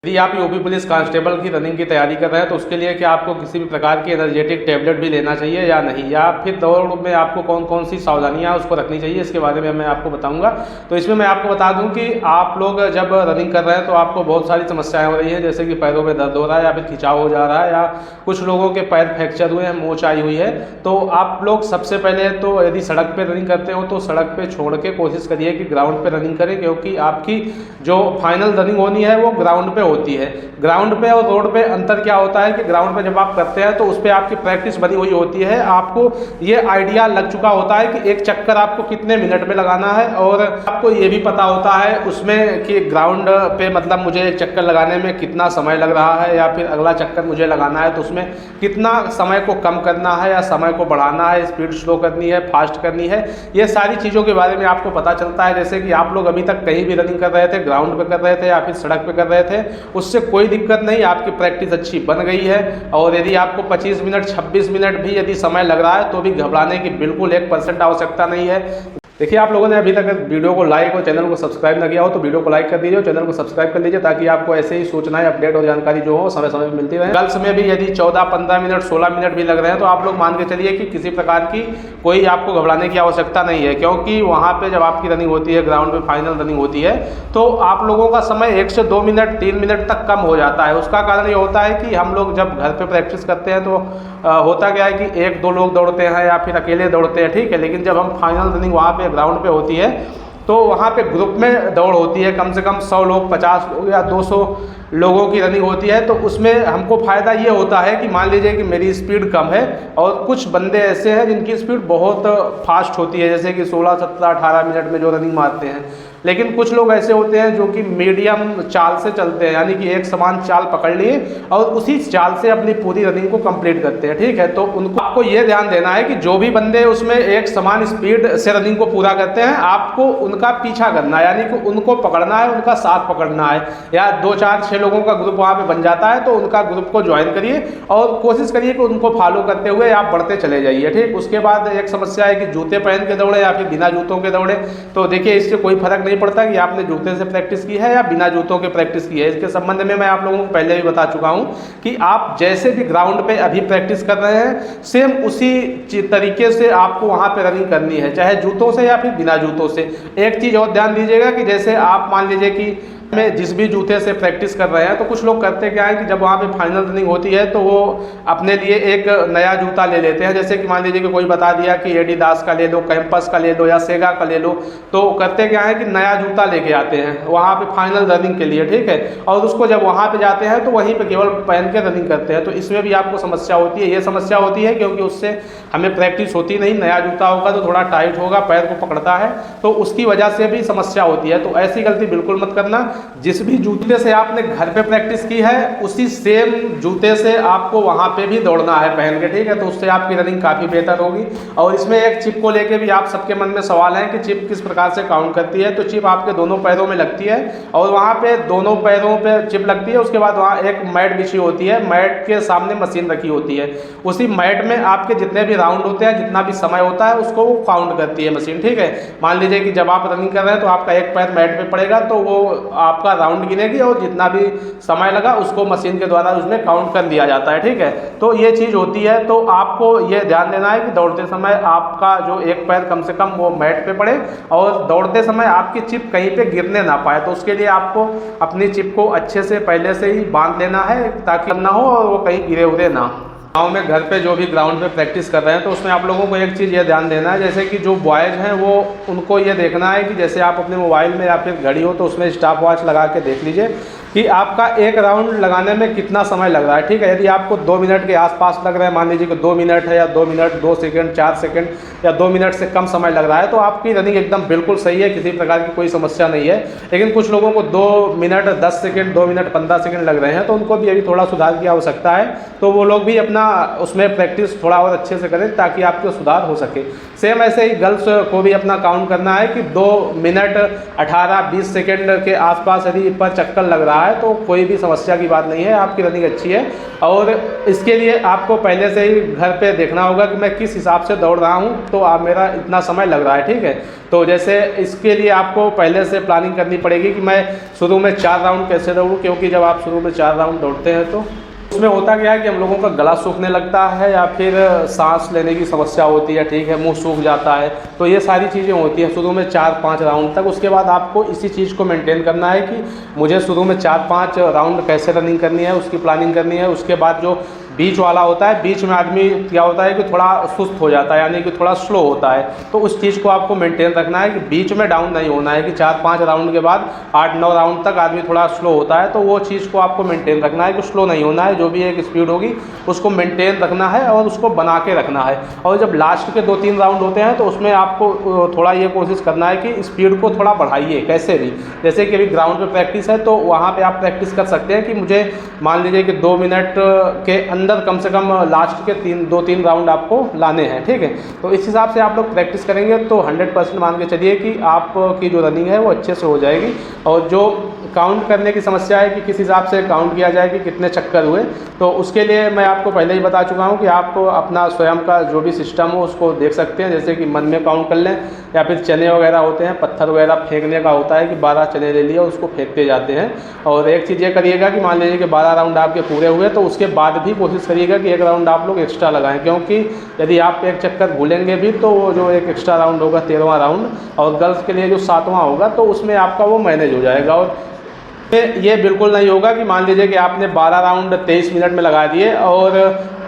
यदि आप UP police constable की रनिंग की तैयारी कर रहे हैं तो उसके लिए क्या आपको किसी भी प्रकार की एनर्जेटिक टैबलेट भी लेना चाहिए या नहीं, या फिर दौड़ में आपको कौन कौन सी सावधानियां उसको रखनी चाहिए, इसके बारे में मैं आपको बताऊंगा। तो इसमें मैं आपको बता दूं कि आप लोग जब रनिंग कर रहे हैं तो आपको बहुत सारी समस्याएं हो रही हैं, जैसे कि पैरों में दर्द हो रहा है या फिर खिंचाव हो जा रहा है, या कुछ लोगों के पैर फ्रैक्चर हुए हैं, मोच आई हुई है। तो आप लोग सबसे पहले तो यदि सड़क पर रनिंग करते हो तो सड़क पर छोड़ के कोशिश करिए कि ग्राउंड पर रनिंग करें, क्योंकि आपकी जो फाइनल रनिंग होनी है वो ग्राउंड पे होती है। ग्राउंड पे और रोड पे अंतर क्या होता है कि ग्राउंड पे जब आप करते हैं तो उस पर आपकी प्रैक्टिस बनी हुई होती है, आपको ये आइडिया लग चुका होता है कि एक चक्कर आपको कितने मिनट में लगाना है, और आपको ये भी पता होता है उसमें कि ग्राउंड पे मतलब मुझे एक चक्कर लगाने में कितना समय लग रहा है, या फिर अगला चक्कर मुझे लगाना है तो उसमें कितना समय को कम करना है या समय को बढ़ाना है, स्पीड स्लो करनी है, फास्ट करनी है। ये सारी चीज़ों के बारे में आपको पता चलता है। जैसे कि आप लोग अभी तक कहीं भी रनिंग कर रहे थे, ग्राउंड पे कर रहे थे या फिर सड़क पे कर रहे थे, उससे कोई दिक्कत नहीं, आपकी प्रैक्टिस अच्छी बन गई है। और यदि आपको 25 मिनट 26 मिनट भी यदि समय लग रहा है तो भी घबराने की बिल्कुल 1% आवश्यकता नहीं है। देखिए, आप लोगों ने अभी तक वीडियो को लाइक और चैनल को सब्सक्राइब ना किया हो तो वीडियो को लाइक कर दीजिए और चैनल को सब्सक्राइब कर लीजिए, ताकि आपको ऐसे ही सूचनाएं, अपडेट और जानकारी जो हो समय समय पर मिलती रहे। गर्ल्स में भी यदि 14-15 मिनट 16 मिनट भी लग रहे हैं तो आप लोग मान के चलिए कि किसी प्रकार की कोई आपको घबराने की आवश्यकता नहीं है, क्योंकि वहाँ पे जब आपकी रनिंग होती है, ग्राउंड पे फाइनल रनिंग होती है, तो आप लोगों का समय 1 से 2 मिनट 3 मिनट तक कम हो जाता है। उसका कारण ये होता है कि हम लोग जब घर पे प्रैक्टिस करते हैं तो होता क्या है कि 1-2 लोग दौड़ते हैं या फिर अकेले दौड़ते हैं, ठीक है। लेकिन जब हम फाइनल रनिंग वहाँ पे ग्राउंड पे होती है तो वहाँ पे ग्रुप में दौड़ होती है, कम से कम 100 लोग, 50 लोग या 200 लोगों की रनिंग होती है। तो उसमें हमको फ़ायदा ये होता है कि मान लीजिए कि मेरी स्पीड कम है और कुछ बंदे ऐसे हैं जिनकी स्पीड बहुत फास्ट होती है, जैसे कि 16, 17, 18 मिनट में जो रनिंग मारते हैं। लेकिन कुछ लोग ऐसे होते हैं जो कि मीडियम चाल से चलते हैं, यानी कि एक समान चाल पकड़ लिए और उसी चाल से अपनी पूरी रनिंग को कंप्लीट करते हैं, ठीक है। तो उनको आपको ये ध्यान देना है कि जो भी बंदे उसमें एक समान स्पीड से रनिंग को पूरा करते हैं, आपको उनका पीछा करना है, यानी कि उनको पकड़ना है, उनका साथ पकड़ना है। या 2, 4, 6 लोगों का ग्रुप वहाँ पे बन जाता है तो उनका ग्रुप को ज्वाइन करिए और कोशिश करिए कि उनको फॉलो करते हुए आप बढ़ते चले जाइए, ठीक। उसके बाद एक समस्या है कि जूते पहन के दौड़े या फिर बिना जूतों के दौड़े, तो देखिए इससे कोई फर्क नहीं पड़ता कि आपने जूते से प्रैक्टिस की है या बिना जूतों के प्रैक्टिस की है। इसके संबंध में मैं आप लोगों को पहले भी बता चुका हूं कि आप जैसे भी ग्राउंड पे अभी प्रैक्टिस कर रहे हैं, सेम उसी तरीके से आपको वहां पे रनिंग करनी है, चाहे जूतों से या फिर बिना जूतों से। एक चीज़ और ध्यान दीजिएगा कि जैसे आप मान लीजिए कि में जिस भी जूते से प्रैक्टिस कर रहे हैं, तो कुछ लोग करते क्या है कि जब वहाँ पे फाइनल रनिंग होती है तो वो अपने लिए एक नया जूता ले लेते हैं। जैसे कि मान लीजिए कि कोई बता दिया कि एडिडास का ले लो, कैंपस का ले लो या सेगा का ले लो, तो करते क्या है कि नया जूता लेके आते हैं वहाँ पे फाइनल रनिंग के लिए, ठीक है। और उसको जब वहाँ पे जाते हैं तो वहीं पे केवल पहन के रनिंग करते हैं, तो इसमें भी आपको समस्या होती है। ये समस्या होती है क्योंकि उससे हमें प्रैक्टिस होती नहीं। नया जूता होगा तो थोड़ा टाइट होगा, पैर को पकड़ता है, तो उसकी वजह से भी समस्या होती है। तो ऐसी गलती बिल्कुल मत करना। जिस भी जूते से आपने घर पे प्रैक्टिस की है उसी सेम जूते से आपको वहाँ पे भी दौड़ना है पहन के, ठीक है। तो उससे आपकी रनिंग काफ़ी बेहतर होगी। और इसमें एक चिप को लेके भी आप सबके मन में सवाल है कि चिप किस प्रकार से काउंट करती है। तो चिप आपके दोनों पैरों में लगती है और वहाँ पे दोनों पैरों पे चिप लगती है। उसके बाद वहाँ एक मैट बिछी होती है, मैट के सामने मशीन रखी होती है। उसी मैट में आपके जितने भी राउंड होते हैं, जितना भी समय होता है, उसको वो काउंट करती है मशीन, ठीक है। मान लीजिए कि जब आप रनिंग कर रहे हैं तो आपका एक पैर मैट पे पड़ेगा तो वो आपका राउंड गिनेगी और जितना भी समय लगा उसको मशीन के द्वारा उसमें काउंट कर दिया जाता है, ठीक है। तो ये चीज़ होती है। तो आपको ये ध्यान देना है कि दौड़ते समय आपका जो एक पैर कम से कम वो मैट पे पड़े और दौड़ते समय आपकी चिप कहीं पे गिरने ना पाए। तो उसके लिए आपको अपनी चिप को अच्छे से पहले से ही बांध लेना है ताकि ना हो और वो कहीं गिरे उरे ना। गाँव में घर पे जो भी ग्राउंड पे प्रैक्टिस कर रहे हैं तो उसमें आप लोगों को एक चीज़ ये ध्यान देना है, जैसे कि जो बॉयज़ हैं वो उनको ये देखना है कि जैसे आप अपने मोबाइल में या फिर घड़ी हो तो उसमें स्टॉप वॉच लगा के देख लीजिए कि आपका एक राउंड लगाने में कितना समय लग रहा है, ठीक है। यदि आपको 2 मिनट के आसपास लग रहा है, मान लीजिए कि 2 मिनट है या 2 मिनट 2 सेकंड 4 सेकंड या 2 मिनट से कम समय लग रहा है, तो आपकी रनिंग एकदम बिल्कुल सही है, किसी प्रकार की कोई समस्या नहीं है। लेकिन कुछ लोगों को 2 मिनट 10 सेकंड 2 मिनट 15 सेकंड लग रहे हैं, तो उनको भी अभी थोड़ा सुधार की आवश्यकता है। तो वो लोग भी अपना उसमें प्रैक्टिस थोड़ा और अच्छे से करें ताकि आपको सुधार हो सके। सेम ऐसे ही गर्ल्स को भी अपना काउंट करना है कि 2 मिनट 18-20 सेकंड के आसपास यदि पर चक्कर लग रहा रहा है, तो कोई भी समस्या की बात नहीं है, आपकी रनिंग अच्छी है। और इसके लिए आपको पहले से ही घर पे देखना होगा कि मैं किस हिसाब से दौड़ रहा हूँ, तो आप मेरा इतना समय लग रहा है, ठीक है। तो जैसे इसके लिए आपको पहले से प्लानिंग करनी पड़ेगी कि मैं शुरू में 4 राउंड कैसे दौड़ूँ, क्योंकि जब आप शुरू में 4 राउंड दौड़ते हैं तो उसमें होता क्या है कि हम लोगों का गला सूखने लगता है या फिर सांस लेने की समस्या होती है, ठीक है, मुंह सूख जाता है। तो ये सारी चीज़ें होती हैं शुरू में 4-5 राउंड तक। उसके बाद आपको इसी चीज़ को मेंटेन करना है कि मुझे शुरू में 4-5 राउंड कैसे रनिंग करनी है, उसकी प्लानिंग करनी है। उसके बाद जो बीच वाला होता है, बीच में आदमी क्या होता है कि थोड़ा सुस्त हो जाता है, यानी कि थोड़ा स्लो होता है, तो उस चीज़ को आपको मेंटेन रखना है कि बीच में डाउन नहीं होना है कि 4-5 राउंड के बाद 8-9 राउंड तक आदमी थोड़ा स्लो होता है, तो वो चीज़ को आपको मेंटेन रखना है कि स्लो नहीं होना है। जो भी एक स्पीड होगी उसको मेंटेन रखना है और उसको बना के रखना है। और जब लास्ट के 2-3 राउंड होते हैं तो उसमें आपको थोड़ा ये कोशिश करना है कि स्पीड को थोड़ा बढ़ाइए कैसे भी। जैसे कि अभी ग्राउंड पे प्रैक्टिस है तो वहाँ पे आप प्रैक्टिस कर सकते हैं कि मुझे मान लीजिए कि 2 मिनट के अंदर कम से कम लास्ट के 2-3 राउंड आपको लाने हैं, ठीक है। तो इस हिसाब से आप लोग प्रैक्टिस करेंगे तो 100% मान के चलिए कि आपकी जो रनिंग है वो अच्छे से हो जाएगी। और जो काउंट करने की समस्या है कि किस हिसाब से काउंट किया जाए कि कितने चक्कर हुए, तो उसके लिए मैं आपको पहले ही बता चुका हूँ कि आप अपना स्वयं का जो भी सिस्टम हो उसको देख सकते हैं। जैसे कि मन में काउंट कर लें, या फिर चने वगैरह होते हैं, पत्थर वगैरह फेंकने का होता है कि 12 चने ले लिए उसको फेंकते जाते हैं। और एक चीज़ ये करिएगा कि मान लीजिए कि 12 राउंड आपके पूरे हुए तो उसके बाद भी कोशिश करिएगा कि 1 राउंड आप लोग एक्स्ट्रा लगाएं, क्योंकि यदि आप एक चक्कर भूलेंगे भी तो वो जो एक एक्स्ट्रा राउंड होगा 13वां राउंड, और गर्ल्स के लिए जो 7वां होगा, तो उसमें आपका वो मैनेज हो जाएगा। और ये बिल्कुल नहीं होगा कि मान लीजिए कि आपने 12 राउंड 23 मिनट में लगा दिए और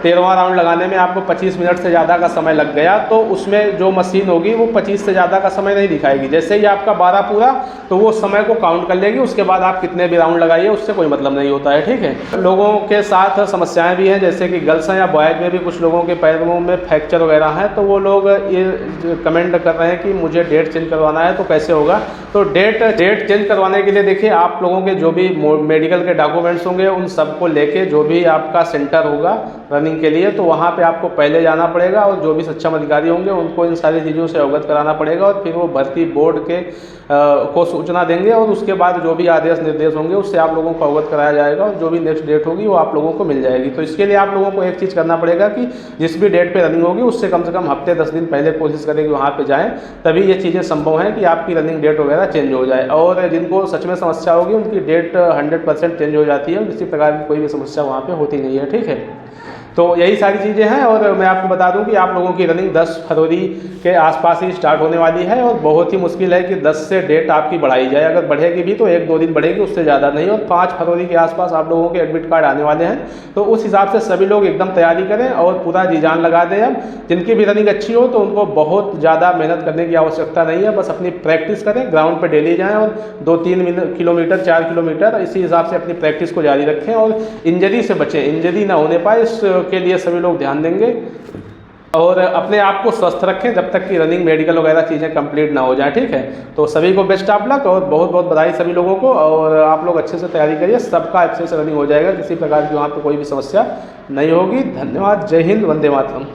13वां राउंड लगाने में आपको 25 मिनट से ज़्यादा का समय लग गया, तो उसमें जो मशीन होगी वो 25 से ज़्यादा का समय नहीं दिखाएगी। जैसे ही आपका 12 पूरा तो वो समय को काउंट कर लेगी, उसके बाद आप कितने भी राउंड लगाइए उससे कोई मतलब नहीं होता है, ठीक है। लोगों के साथ समस्याएं भी हैं, जैसे कि गर्ल्स हैं या बॉयज़ में भी कुछ लोगों के पैरों में फ्रैक्चर वगैरह है, तो वो लोग ये कमेंट कर रहे हैं कि मुझे डेट चेंज करवाना है, तो कैसे होगा। तो डेट चेंज करवाने के लिए देखिए, आप लोगों के जो भी मेडिकल के डॉक्यूमेंट्स होंगे उन सबको लेके जो भी आपका सेंटर होगा रनिंग के लिए, तो वहाँ पे आपको पहले जाना पड़ेगा और जो भी सक्षम अधिकारी होंगे उनको इन सारी चीज़ों से अवगत कराना पड़ेगा। और फिर वो भर्ती बोर्ड के को सूचना देंगे और उसके बाद जो भी आदेश निर्देश होंगे उससे आप लोगों को अवगत कराया जाएगा और जो भी नेक्स्ट डेट होगी वो आप लोगों को मिल जाएगी। तो इसके लिए आप लोगों को एक चीज़ करना पड़ेगा कि जिस भी डेट पे रनिंग होगी उससे कम से कम हफ्ते 10 दिन पहले कोशिश करें कि वहाँ पे जाएँ, तभी ये चीज़ें संभव हैं कि आपकी रनिंग डेट वगैरह चेंज हो जाए। और जिनको सच में समस्या होगी उनकी डेट 100% चेंज हो जाती है, किसी प्रकार की कोई भी समस्या वहाँ पर होती नहीं है, ठीक है। तो यही सारी चीज़ें हैं। और मैं आपको बता दूं कि आप लोगों की रनिंग 10 फरवरी के आसपास ही स्टार्ट होने वाली है और बहुत ही मुश्किल है कि 10 से डेट आपकी बढ़ाई जाए। अगर बढ़ेगी भी तो 1-2 दिन बढ़ेगी, उससे ज़्यादा नहीं। और 5 फरवरी के आसपास आप लोगों के एडमिट कार्ड आने वाले हैं, तो उस हिसाब से सभी लोग एकदम तैयारी करें और पूरा जी जान लगा दें। अब जिनकी भी रनिंग अच्छी हो तो उनको बहुत ज़्यादा मेहनत करने की आवश्यकता नहीं है, बस अपनी प्रैक्टिस करें, ग्राउंड पर डेली जाएँ और 2-3 किलोमीटर 4 किलोमीटर इसी हिसाब से अपनी प्रैक्टिस को जारी रखें और इंजरी से बचें, इंजरी ना होने पाए के लिए सभी लोग ध्यान देंगे। और अपने आप को स्वस्थ रखें जब तक कि रनिंग मेडिकल वगैरह चीज़ें कंप्लीट ना हो जाए, ठीक है। तो सभी को बेस्ट ऑफ लक और बहुत बहुत बधाई सभी लोगों को। और आप लोग अच्छे से तैयारी करिए, सबका अच्छे से रनिंग हो जाएगा, किसी प्रकार की वहाँ पे कोई भी समस्या नहीं होगी। धन्यवाद, जय हिंद, वंदे मातरम।